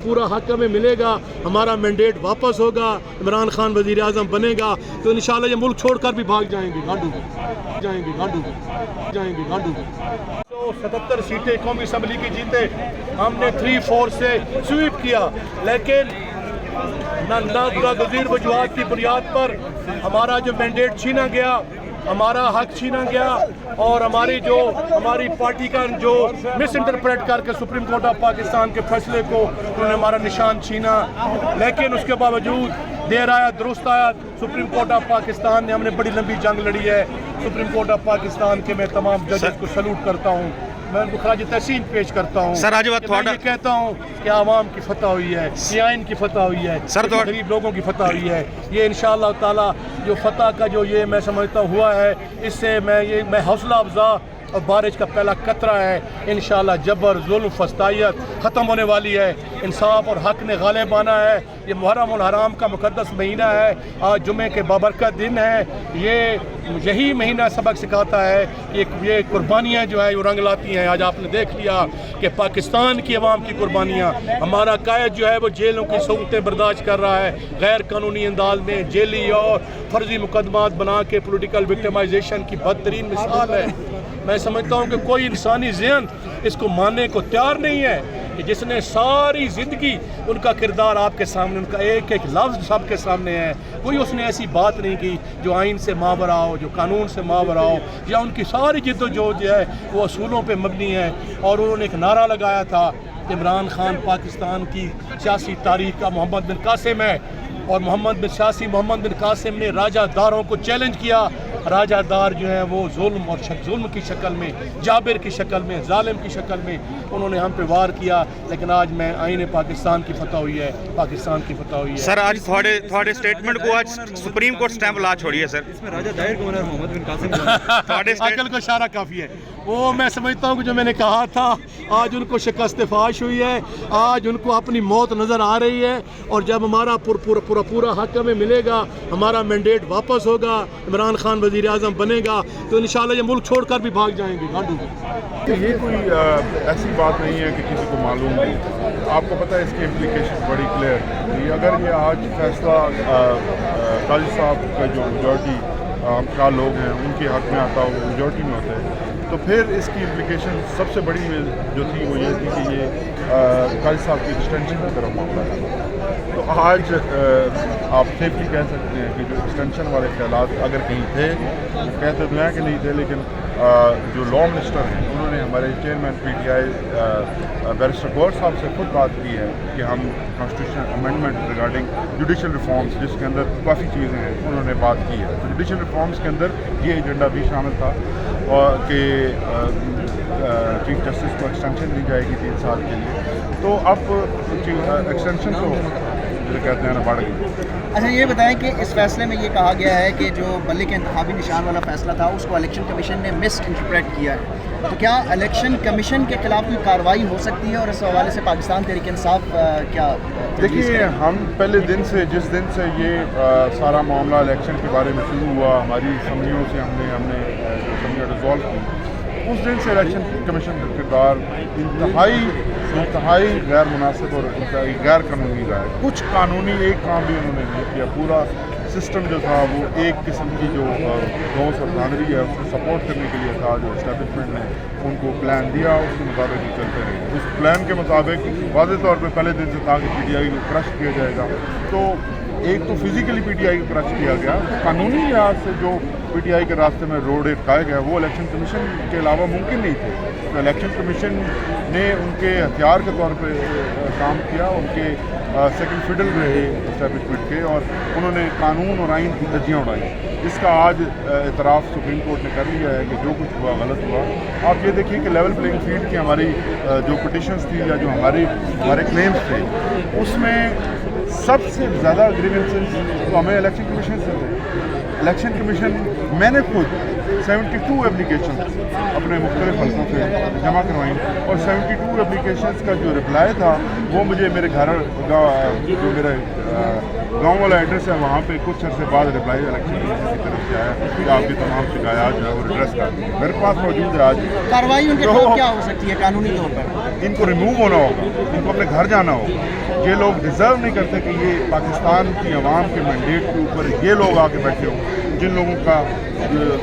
पूरा हक हमें मिलेगा, हमारा मैंडेट वापस होगा, इमरान खान वज़ीर आज़म बनेगा तो इंशाल्लाह ये मुल्क छोड़कर भी भाग जाएंगे गांडू गांडू। तो 77 सीटें कौमी असम्बली की जीते, हमने 3-4 से स्वीप किया, लेकिन नागज़ीर वजूहात की बुनियाद पर हमारा जो मैंडेट छीना गया, हमारा हक छीना गया और हमारी पार्टी का जो मिस इंटरप्रेट करके सुप्रीम कोर्ट ऑफ पाकिस्तान के फैसले को उन्होंने हमारा निशान छीना। लेकिन उसके बावजूद देर आया दुरुस्त आया, सुप्रीम कोर्ट ऑफ पाकिस्तान ने, हमने बड़ी लंबी जंग लड़ी है। सुप्रीम कोर्ट ऑफ पाकिस्तान के मैं तमाम जजेस को सैल्यूट करता हूँ, मैं उनको खराज तहसीन पेश करता हूँ। सर आज मैं ये कहता हूँ कि आवाम की फतह हुई है, आइन की फतह हुई है, गरीब लोगों की फतह हुई है। ये इंशाअल्लाह ताला जो फतह का जो ये मैं समझता हुआ है, इससे मैं हौसला अफजा और बारिश का पहला कतरा है। इंशाअल्लाह जबर जुल्म फस्तायत ख़त्म होने वाली है, इंसाफ और हक ने गालिब आना है। ये मुहर्रम उल हराम का मुक़द्दस महीना है, आज जुमे के बाबरकत दिन है। यही महीना सबक सिखाता है कि ये कुर्बानियाँ जो है वो रंग लाती हैं। आज आपने देख लिया कि पाकिस्तान की अवाम की कुर्बानियाँ, हमारा कायद जो है वो जेलों की सहूलतें बर्दाश्त कर रहा है, गैर कानूनी अंदाज में जेली और फर्जी मुकदमात बना के पोलिटिकल विक्टिमाइजेशन की बदतरीन मिसाल है। मैं समझता हूँ कि कोई इंसानी ज़हन इसको मानने को तैयार नहीं है कि जिसने सारी ज़िंदगी, उनका किरदार आपके सामने, उनका एक एक लफ्ज़ सबके सामने है, कोई उसने ऐसी बात नहीं की जो आइन से मावरा हो, जो कानून से मावरा हो, या उनकी सारी जिद्दोजहद जो है वो असूलों पे मबनी है। और उन्होंने एक नारा लगाया था, इमरान खान पाकिस्तान की सियासी तारीख़ का मोहम्मद बिन कासिम है, और मोहम्मद बिन कासिम ने राजादारों को चैलेंज किया। राजादार जो है वो जुल्म की शक्ल में, जाबिर की शक्ल में, जालिम की शक्ल में उन्होंने हम पे वार किया। लेकिन आज मैं आईने पाकिस्तान की फतह हुई है, पाकिस्तान की फतह हुई है। सर आज थोड़े स्टेटमेंट को आज सुप्रीम कोर्ट स्टैंप ला छोड़ी है सर, इसमें राजा दायर गवर्नर मोहम्मद बिन कासिम अकल को इशारा काफ़ी है। वो मैं समझता हूँ कि जो मैंने कहा था, आज उनको शिकस्त फाश हुई है, आज उनको अपनी मौत नज़र आ रही है। और जब हमारा पूरा हक हमें मिलेगा, हमारा मैंडेट वापस होगा, इमरान खान वज़ीर आज़म बनेगा तो इंशाल्लाह ये मुल्क छोड़कर भी भाग जाएंगे गांडू। ये कोई ऐसी बात नहीं है कि किसी को मालूम नहीं, आपको पता है इसकी इम्प्लीकेशन बड़ी क्लियर है। अगर ये आज फैसला काजी साहब का जो मेजॉरिटी का लोग हैं उनके हक में आता हो, मेजॉरिटी में होता है, तो फिर इसकी इम्प्लीकेशन सबसे बड़ी जो थी वो ये थी कि ये काजी साहब की एक्सटेंशन की तरफ मामला है। तो आज आप सेफली कह सकते हैं कि जो एक्सटेंशन वाले ख्यालात अगर कहीं थे, वो कहते तो हैं कि नहीं थे, लेकिन जो लॉ मिनिस्टर हैं उन्होंने हमारे चेयरमैन PTI बैरिस्टर गौर साहब से खुद बात की है कि हम constitution amendment regarding judicial reforms, जिसके अंदर काफ़ी चीज़ें हैं, उन्होंने बात की है। तो जुडिशल रिफॉर्म्स के अंदर ये एजेंडा भी शामिल था और कि चीफ जस्टिस को एक्सटेंशन दी जाएगी 3 साल के लिए। तो अब एक्सटेंशन तो जो कहते हैं ना बढ़ गई। अच्छा ये बताएं कि इस फैसले में ये कहा गया है कि जो बल्ले के इंतखाबी निशान वाला फैसला था उसको इलेक्शन कमीशन ने मिस इंटरप्रेट किया है, तो क्या इलेक्शन कमीशन के खिलाफ कोई कार्रवाई हो सकती है? और इस हवाले से पाकिस्तान तहरीक इंसाफ क्या? देखिए, हम पहले दिन से, जिस दिन से ये सारा मामला इलेक्शन के बारे में शुरू हुआ, हमारी असम्बलियों से हमने जो असम्बलियाँ डिज़ोल्व की, उस दिन से इलेक्शन कमीशन का किरदार इंतहाई गैर मुनासिब और गैर कानूनी रहा है। कुछ कानूनी एक काम भी उन्होंने नहीं किया। पूरा सिस्टम जो था वो एक किस्म की जो गौस और धानरी है उसको सपोर्ट करने के लिए था। जो एस्टेब्लिशमेंट ने उनको प्लान दिया उसके मुताबिक ही चलते रहे। उस प्लान के मुताबिक वाज़ेह तौर पे पहले दिन से था कि PTI को क्रश किया जाएगा। तो एक तो फिज़िकली PTI को क्रश किया गया, कानूनी लिहाज से जो PTI के रास्ते में रोड अटकाए गए वो इलेक्शन कमीशन के अलावा मुमकिन नहीं थे। तो इलेक्शन कमीशन ने उनके हथियार के तौर पे काम किया, उनके सेकंड फिडल रहे एस्टेब्लिशमेंट के, और उन्होंने कानून और आइन की धज्जियाँ उड़ाई। इसका आज इतराफ़ सुप्रीम कोर्ट ने कर लिया है कि जो कुछ हुआ गलत हुआ। आप ये देखिए कि लेवल प्लेइंग फील्ड की हमारी जो पिटिशंस थी या जो हमारे क्लेम्स थे, उसमें सबसे ज़्यादा ग्रीवेंसेस तो हमें इलेक्शन कमीशन से थे। इलेक्शन कमीशन, मैंने खुद 72 एप्लीकेशन अपने मुख्तलिफ हल्कों से जमा करवाई, और 72 एप्लीकेशन का जो रिप्लाई था वो मुझे मेरे घर जो मेरा गाँव वाला एड्रेस है वहाँ पे कुछ अर्से बाद रिप्लाई इलेक्शन कमीशन की तरफ से आया कि आपकी तमाम शिकायत जो है वो एड्रेस कर दी। मेरे पास मौजूद है आज। कार्रवाई उनके खिलाफ क्या हो सकती है कानूनी तौर पर? इनको रिमूव होना होगा, इनको अपने घर जाना होगा। یہ لوگ ڈیزرو نہیں کرتے کہ یہ پاکستان کی عوام کے مینڈیٹ کے اوپر یہ لوگ آ کے بیٹھے ہوں جن لوگوں کا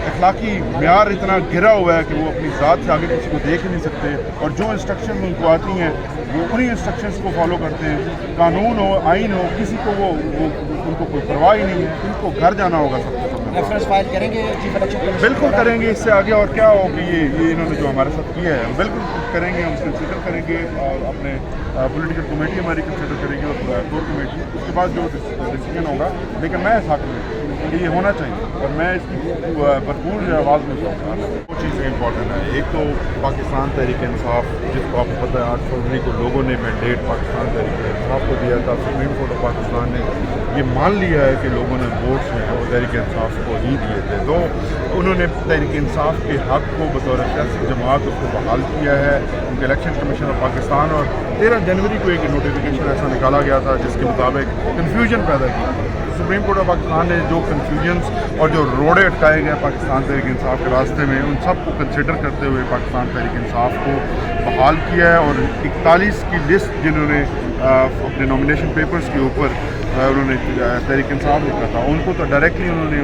اخلاقی معیار اتنا گرا ہوا ہے کہ وہ اپنی ذات سے آگے کسی کو دیکھ ہی نہیں سکتے، اور جو انسٹرکشن ان کو آتی ہیں وہ انہی انسٹرکشنز کو فالو کرتے ہیں. قانون ہو، آئین ہو، کسی کو وہ ان کو کوئی پرواہ ہی نہیں ہے. ان کو گھر جانا ہوگا سب سے. ریفرنس فائل کریں گے چیف الیکشن کمیشن؟ بالکل کریں گے. اس سے آگے اور کیا ہو کہ یہ انہوں نے جو ہمارے ساتھ کیا ہے بالکل کریں گے. ہم کنسیڈر کریں گے اور اپنے پولیٹیکل کمیٹی ہماری کنسیڈر کرے گی اور کور کمیٹی، اس کے بعد جو ڈیسیجن ہوگا. لیکن میں اس حق میں کہ یہ ہونا چاہیے اور میں اس کی بھرپور آواز میں چاہوں گا. دو چیزیں امپورٹنٹ ہیں. ایک تو پاکستان تحریک انصاف، جس کو آپ کو پتہ ہے 8 فروری کو لوگوں نے مینڈیٹ پاکستان تحریک انصاف کو دیا تھا. سپریم کورٹ آف پاکستان نے یہ مان لیا ہے کہ لوگوں نے ووٹس جو ہیں وہ تحریک انصاف کو ہی دیے تھے. تو انہوں نے تحریک انصاف کے حق کو بطور سیاسی جماعت اس کو بحال کیا ہے. ان کے الیکشن کمیشن آف پاکستان اور 13 جنوری کو ایک نوٹیفیکیشن ایسا نکالا گیا تھا جس کے مطابق کنفیوژن پیدا کی. سپریم کورٹ آف پاکستان نے جو کنفیوژنس اور جو روڑے اٹکائے گئے پاکستان تحریک انصاف کے راستے میں، ان سب کو کنسیڈر کرتے ہوئے پاکستان تحریک انصاف کو بحال کیا ہے. اور 41 کی لسٹ جنہوں نے اپنے نامینیشن پیپرز کے اوپر انہوں نے تحریک انصاف لکھا تھا، ان کو تو ڈائریکٹلی انہوں نے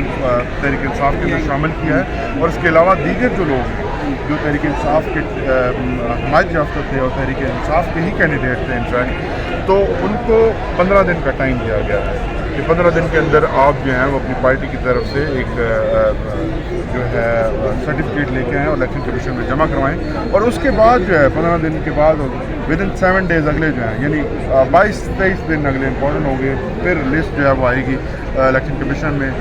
تحریک انصاف کے اندر شامل کیا ہے. اور اس کے علاوہ دیگر جو لوگ جو تحریک انصاف کے حمایت یافتہ تھے اور تحریک انصاف کے ہی کینڈیڈیٹ تھے انفیکٹ، تو ان کو 15 دن کا ٹائم دیا گیا ہے کہ 15 دن کے اندر آپ جو ہیں وہ اپنی پارٹی کی طرف سے ایک جو ہے سرٹیفکیٹ لے کے آئیں اور الیکشن کمیشن میں جمع کروائیں. اور اس کے بعد جو ہے 15 دن کے بعد ودن 7 ڈیز اگلے جو ہیں یعنی 22-23 دن اگلے امپورٹنٹ ہو گئے، پھر لسٹ جو ہے وہ آئے گی الیکشن کمیشن میں.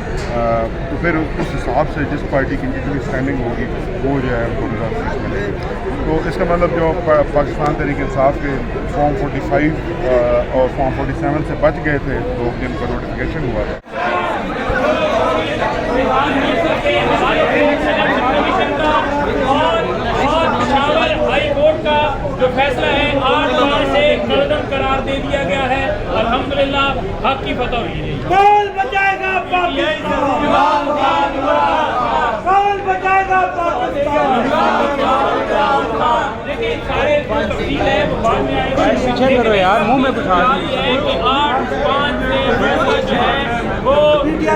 تو پھر اس حساب سے جس پارٹی کی جتنی اسٹینڈنگ ہوگی وہ جو ہے ان کو ریزلٹ ملے گی. تو اس کا مطلب جو پاکستان تحریک انصاف کے فارم 45 اور فارم 47 سے بچ گئے تھے، تو جن کا نوٹیفیکیشن ہوا تھا. ہائی کورٹ کا جو فیصلہ ہے 8 مارچ سے قلم قرار دے دیا گیا ہے. الحمدللہ حق کی فتح ہوئی ہے. کون بچائے گا پاکستان؟ کون بچائے گا پاکستان؟ لیکن سارے تفصیل ہے وہ بعد میں آئے گی. پیچھے کرو یار، منہ میں کچھ یہ ہے کہ 8/5 سے فیصلہ جو ہے وہ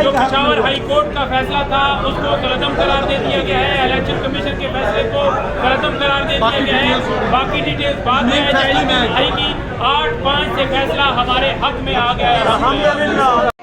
جو پشاور ہائی کورٹ کا فیصلہ تھا اس کو قلم قرار دے دیا گیا ہے. الیکشن کمیشن کے فیصلے کو قلم قرار دے دیا گیا ہے. باقی ڈیٹیلز بعد میں آئے گی. 8/5 سے فیصلہ ہمارے حق میں آ گیا ہے.